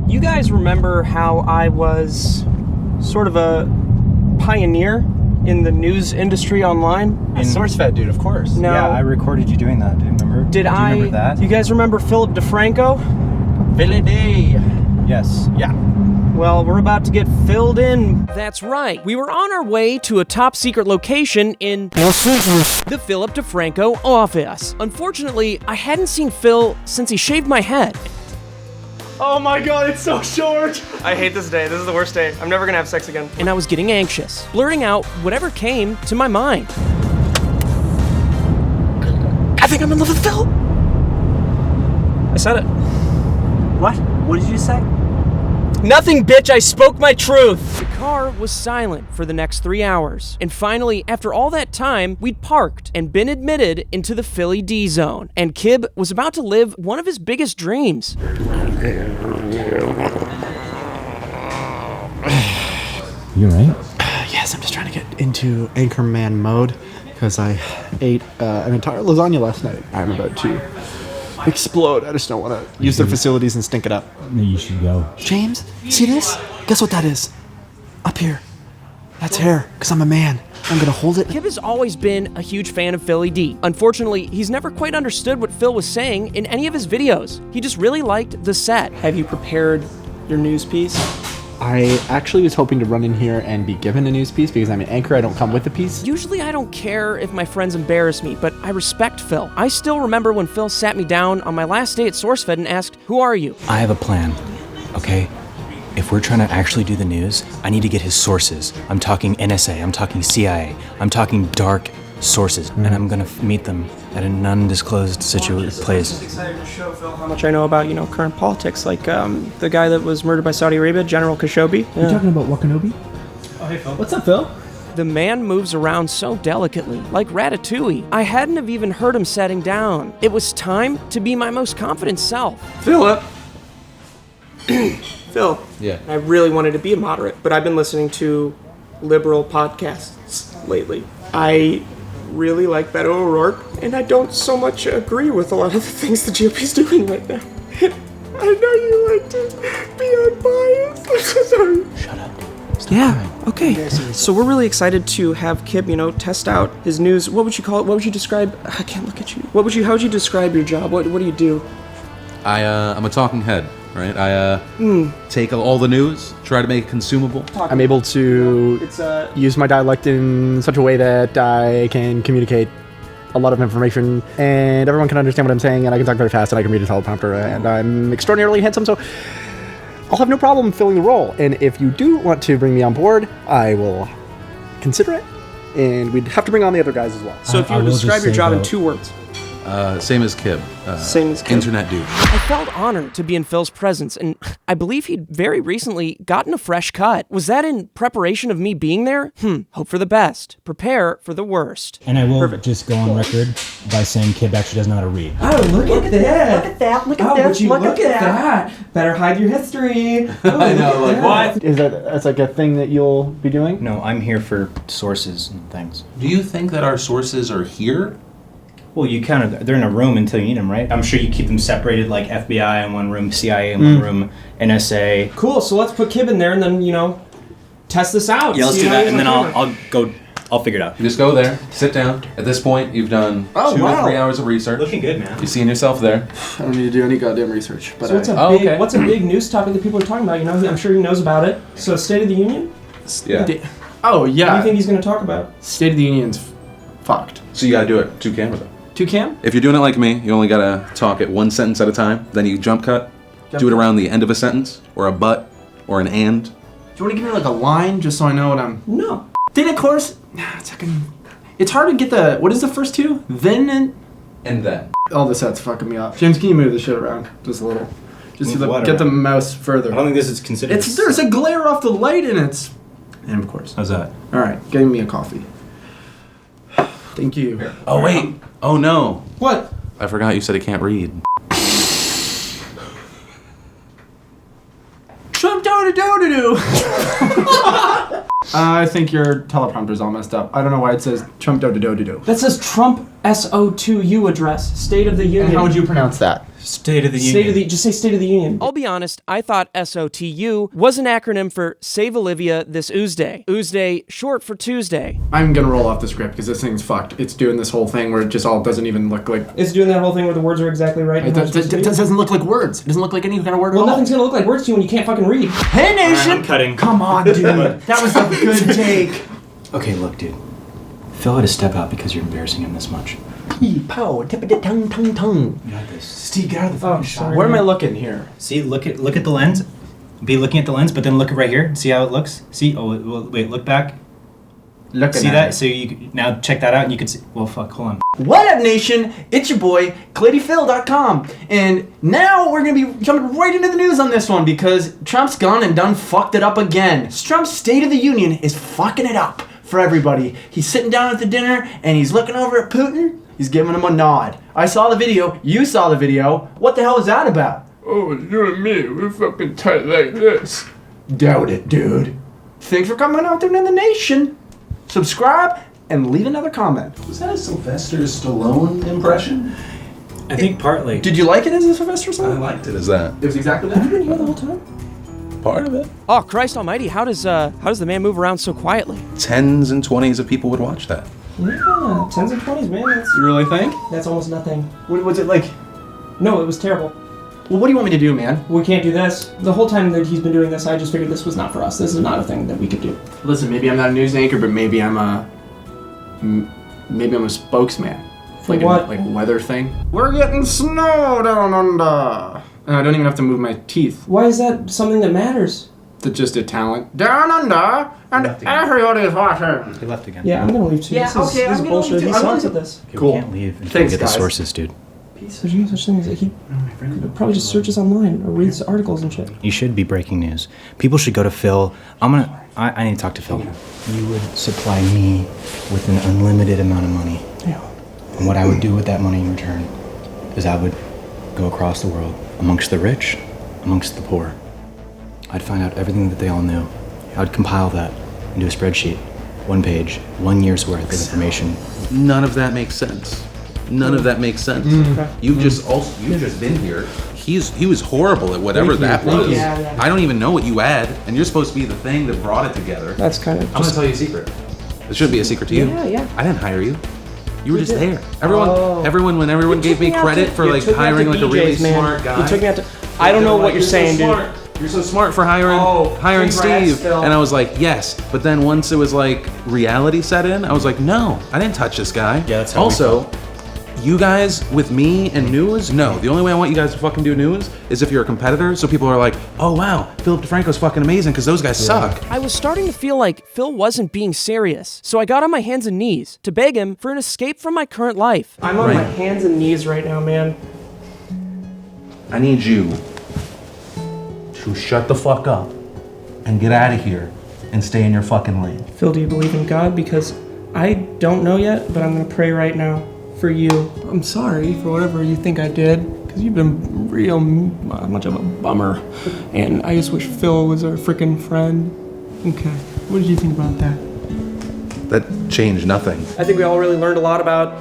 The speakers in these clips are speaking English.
You guys remember how I was sort of a pioneer in the news industry online? A SourceFed dude, of course. No. Yeah, I recorded you doing that. Do you remember? Do you remember that? You guys remember Philip DeFranco? Philly D. Yes. Yeah. Well, we're about to get filled in. That's right. We were on our way to a top secret location in the Philip DeFranco office. Unfortunately, I hadn't seen Phil since he shaved my head. Oh my god, it's so short. I hate this day. This is the worst day. I'm never gonna have sex again. And I was getting anxious, blurting out whatever came to my mind. I think I'm in love with Phil. I said it. What? What did you say? Nothing, bitch. I spoke my truth. The car was silent for the next 3 hours. And finally, after all that time, we'd parked and been admitted into the Philly D zone. And Kib was about to live one of his biggest dreams. You right? Yes, I'm just trying to get into Anchorman mode because I ate an entire lasagna last night. I'm about to explode. I just don't want to use their facilities and stink it up. No, you should go. James, see this? Guess what that is? Up here. That's hair, because I'm a man. I'm going to hold it. Kib has always been a huge fan of Philly D. Unfortunately, he's never quite understood what Phil was saying in any of his videos. He just really liked the set. Have you prepared your news piece? I actually was hoping to run in here and be given a news piece because I'm an anchor. I don't come with the piece. Usually I don't care if my friends embarrass me, but I respect Phil. I still remember when Phil sat me down on my last day at SourceFed and asked, "Who are you?" I have a plan, okay? If we're trying to actually do the news, I need to get his sources. I'm talking NSA, I'm talking CIA, I'm talking dark sources, and I'm gonna meet them at an undisclosed place. I'm excited to show Phil how much I know about, current politics, like the guy that was murdered by Saudi Arabia, General Khashoggi. Yeah. You're talking about Wakanobi? Oh, hey, Phil. What's up, Phil? The man moves around so delicately, like Ratatouille. I hadn't have even heard him setting down. It was time to be my most confident self. Philip. Phil. Yeah. I really wanted to be a moderate, but I've been listening to liberal podcasts lately. I really like Beto O'Rourke, and I don't so much agree with a lot of the things the GOP's doing right now. I know you like to be unbiased. I'm so sorry. Shut up. Yeah, okay. So we're really excited to have Kib, test out his news. What would you call it? What would you describe? I can't look at you. How would you describe your job? What do you do? I'm a talking head, right? I take all the news, try to make it consumable. I'm able to use my dialect in such a way that I can communicate a lot of information and everyone can understand what I'm saying, and I can talk very fast and I can read a teleprompter, and I'm extraordinarily handsome, so I'll have no problem filling the role. And if you do want to bring me on board, I will consider it, and we'd have to bring on the other guys as well. So if you were to describe your job in 2 words. Same as Kib. Same as Kib. Internet dude. I felt honored to be in Phil's presence, and I believe he'd very recently gotten a fresh cut. Was that in preparation of me being there? Hope for the best. Prepare for the worst. And I will just go on record by saying Kib actually doesn't know how to read. Oh, look at that. Look at that. Look Oh, at would this. you Look look at at that. that. Better hide your history. Oh, I know, like, what? Is that's like a thing that you'll be doing? No, I'm here for sources and things. Do you think that our sources are here? Well, they're in a room until you need them, right? I'm sure you keep them separated, like FBI in one room, CIA in one room, NSA. Cool, so let's put Kib in there and then, test this out. Yeah, let's See do how that, he is and then on camera. I'll figure it out. You just go there, sit down. At this point, you've done 2 to 3 hours of research. Looking good, man. You're seeing yourself there. I don't need to do any goddamn research, but So what's a big news topic that people are talking about? I'm sure he knows about it. So State of the Union? Yeah. Oh, What do yeah. you think he's going to talk about? State of the Union's fucked. So you gotta do it 2 camera though. 2 cam? If you're doing it like me, you only gotta talk at 1 sentence at a time. Then you jump cut, do it around the end of a sentence, or a but, or an and. Do you want to give me like a line just so I know what I'm... No. Then of course, it's hard to get what is the first 2? Then And then. all this set's fucking me up. James, can you move this shit around just a little? Just Move what get the around? mouse further. I don't think this is considered. There's a glare off the light and it's... And of course. How's that? Alright, getting me a coffee. Thank you. Oh wait. Oh no. What? I forgot you said he can't read. Trump do. I think your teleprompter's all messed up. I don't know why it says Trump do. That says Trump SO2U address, State of the Union. And how would you pronounce that? State of the Union. Just say State of the Union. I'll be honest, I thought SOTU was an acronym for Save Olivia This Oozday. Oozday, short for Tuesday. I'm gonna roll off the script because this thing's fucked. It's doing this whole thing where it just all doesn't even look like. It's doing that whole thing where the words are exactly right. It doesn't look like words. It doesn't look like any kind of word Well, at all. nothing's gonna look like words to you when you can't fucking read. Hey, Nation! I'm cutting. Come on, dude. That was a good take. Okay, look, dude. Phil had to step out because you're embarrassing him this much. Pow, tongue. You got this. Steve, get out of the fucking shot. Where am I looking here? See, look at the lens. Be looking at the lens, but then look right here. See how it looks? See? Oh, well, wait, look back. Looking See at that? it. So you now check that out and you can see. Well, fuck, hold on. What up, Nation? It's your boy, CladyPhil.com. And now we're going to be jumping right into the news on this one because Trump's gone and done fucked it up again. Trump's State of the Union is fucking it up for everybody. He's sitting down at the dinner and he's looking over at Putin. He's giving him a nod. I saw the video. You saw the video. What the hell is that about? Oh, you and me, we're fucking tight like this. Doubt it, dude. Thanks for coming out there in the Nation. Subscribe and leave another comment. Was that a Sylvester Stallone impression? I think partly. Did you like it as a Sylvester I Stallone? liked it as that. It was exactly that. Have you been here the whole time? Part of it. Oh, Christ almighty, how does the man move around so quietly? 10s and 20s of people would watch that. Yeah, 10s and 20s, man. You really think? That's almost nothing. What was it like? No, it was terrible. Well, what do you want me to do, man? We can't do this. The whole time that he's been doing this, I just figured this was not for us. This is not a thing that we could do. Listen, maybe I'm not a news anchor, but maybe I'm a spokesman. For Like what? like a weather thing. We're getting snow down under. And I don't even have to move my teeth. Why is that something that matters? That's just a talent. Down under, and everybody is watching. He left again. Yeah, I'm gonna leave too. Yeah, this is, okay, this is I'm gonna bullshit. leave too. He I sucks wanna- at this. Okay, we can't leave until Thanks, we get guys. the sources, dude. There's no such thing as he could probably just search us online or read articles and shit. You should be breaking news. People should go to Phil. I need to talk to Phil. You would supply me with an unlimited amount of money. Yeah. And what I would do with that money in return is I would go across the world, amongst the rich, amongst the poor. I'd find out everything that they all knew. I would compile that into a spreadsheet, 1 page, 1 year's worth of information. None of that makes sense. None of that makes sense. You've just been here. He was horrible at whatever that was. Yeah. I don't even know what you had, and you're supposed to be the thing that brought it together. That's kind of I'm gonna tell you a secret. It shouldn't be a secret to you. Yeah. I didn't hire you. You were just did. there. When everyone gave me credit for like hiring like a really smart guy. You took me out to. I don't know what you're saying, dude. You're so smart for hiring congrats, Steve. Phil. And I was like, yes. But then once it was like reality set in, I was like, no, I didn't touch this guy. Yeah, that's how we Also, you guys with me and news, no. The only way I want you guys to fucking do news is if you're a competitor. So people are like, oh wow, Philip DeFranco's fucking amazing because those guys suck. I was starting to feel like Phil wasn't being serious, so I got on my hands and knees to beg him for an escape from my current life. I'm on my hands and knees right now, man. I need you to shut the fuck up and get out of here and stay in your fucking lane. Phil, do you believe in God? Because I don't know yet, but I'm gonna pray right now for you. I'm sorry for whatever you think I did, because you've been real much of a bummer. And I just wish Phil was our freaking friend. Okay, what did you think about that? That changed nothing. I think we all really learned a lot about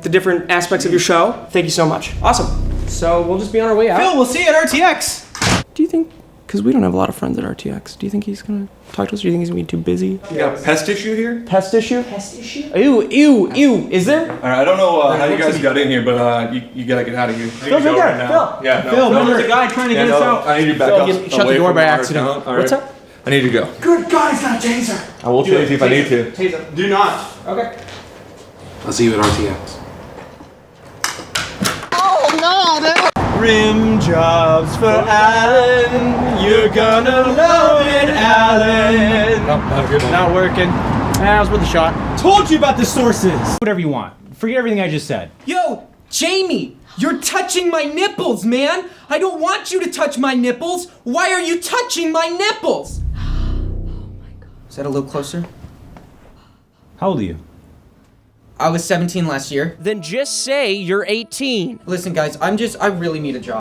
the different aspects of your show. Thank you so much. Awesome. So we'll just be on our way out. Phil, we'll see you at RTX. Do you think, because we don't have a lot of friends at RTX, do you think he's gonna talk to us? Do you think he's gonna be too busy? You got a pest issue here? Pest issue? Pest issue? Ew. Is there? All right, I don't know how you guys got in here, but you gotta get out of here. Phil's right there. Phil. Yeah, no. Phil, there's a guy trying to get us out. I need you back Phil, up. you shut the away door from by our accident. account. All What's right. up? I need to go. Good guy's got a taser. I will chase you if I need to. Taser. Do not. Okay. I'll see you at RTX. Rim jobs for Alan. You're gonna love it, Alan. Not working. That was worth a shot. Told you about the sources. Whatever you want. Forget everything I just said. Yo, Jamie, you're touching my nipples, man. I don't want you to touch my nipples. Why are you touching my nipples? Is that a little closer? How old are you? I was 17 last year. Then just say you're 18. Listen, guys, I really need a job.